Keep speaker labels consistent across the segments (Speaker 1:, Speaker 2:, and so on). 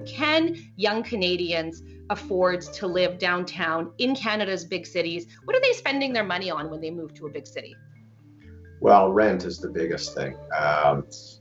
Speaker 1: Can young Canadians afford to live downtown in Canada's big cities? What are they spending their money on when they move to a big city?
Speaker 2: Well, rent is the biggest thing.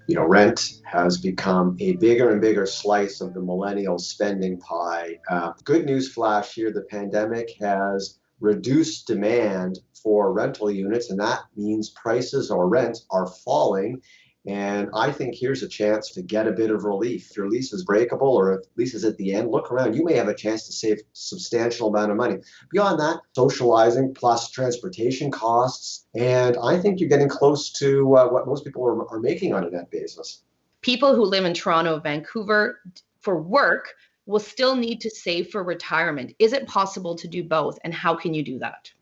Speaker 2: Rent has become a bigger and bigger slice of the millennial spending pie. Good news flash here, the pandemic has reduced demand for rental units, and that means prices or rent are falling. And I think here's a chance to get a bit of relief. If your lease is breakable or if lease is at the end, look around. You may have a chance to save a substantial amount of money. Beyond that, socializing plus transportation costs. And I think you're getting close to what most people are making on a net basis.
Speaker 1: People who live in Toronto, Vancouver for work will still need to save for retirement. Is it possible to do both? And how can you do that?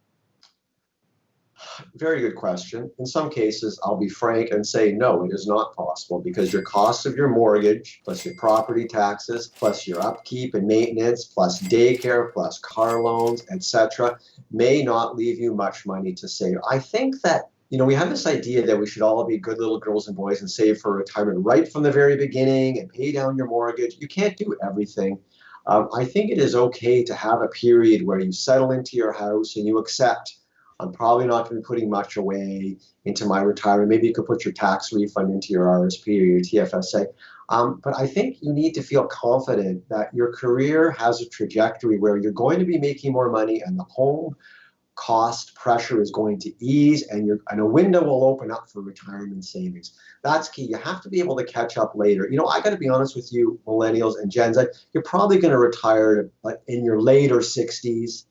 Speaker 2: Very good question. In some cases, I'll be frank and say, no, it is not possible because your cost of your mortgage, plus your property taxes, plus your upkeep and maintenance, plus daycare, plus car loans, etc., may not leave you much money to save. I think that we have this idea that we should all be good little girls and boys and save for retirement right from the very beginning and pay down your mortgage. You can't do everything. I think it is okay to have a period where you settle into your house and you accept I'm probably not going to be putting much away into my retirement. Maybe you could put your tax refund into your RSP or your TFSA. But I think you need to feel confident that your career has a trajectory where you're going to be making more money and the home cost pressure is going to ease and a window will open up for retirement savings. That's key. You have to be able to catch up later. I got to be honest with you, millennials and Gen Z, you're probably going to retire in your later 60s.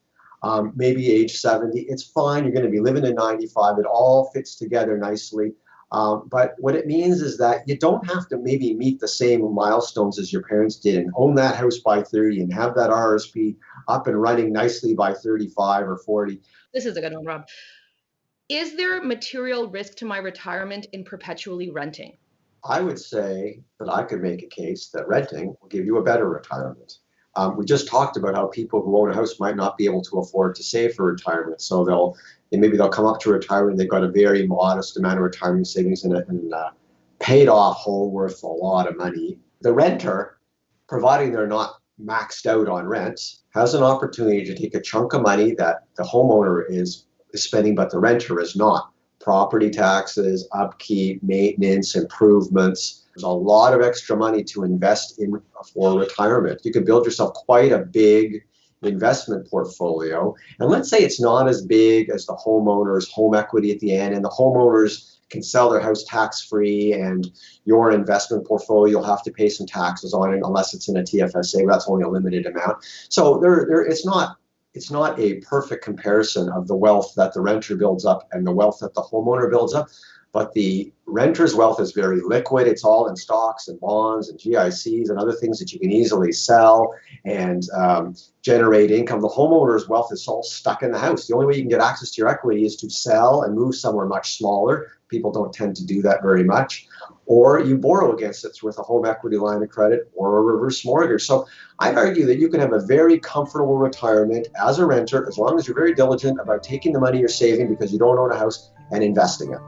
Speaker 2: Maybe age 70, it's fine. You're going to be living to 95. It all fits together nicely. But what it means is that you don't have to maybe meet the same milestones as your parents did and own that house by 30 and have that RSP up and running nicely by 35 or 40.
Speaker 1: This is a good one, Rob. Is there material risk to my retirement in perpetually renting?
Speaker 2: I would say that I could make a case that renting will give you a better retirement. We just talked about how people who own a house might not be able to afford to save for retirement. So maybe they'll come up to retirement. They've got a very modest amount of retirement savings and a paid off home worth a lot of money. The renter, providing they're not maxed out on rent, has an opportunity to take a chunk of money that the homeowner is spending, but the renter is not. Property taxes, upkeep, maintenance, improvements. There's a lot of extra money to invest in for retirement. You can build yourself quite a big investment portfolio. And let's say it's not as big as the homeowner's home equity at the end, and the homeowners can sell their house tax-free, and your investment portfolio, you'll have to pay some taxes on it unless it's in a TFSA. That's only a limited amount. So it's not a perfect comparison of the wealth that the renter builds up and the wealth that the homeowner builds up. But the renter's wealth is very liquid. It's all in stocks and bonds and GICs and other things that you can easily sell and generate income. The homeowner's wealth is all stuck in the house. The only way you can get access to your equity is to sell and move somewhere much smaller. People don't tend to do that very much. Or you borrow against it with a home equity line of credit or a reverse mortgage. So I'd argue that you can have a very comfortable retirement as a renter as long as you're very diligent about taking the money you're saving because you don't own a house and investing it.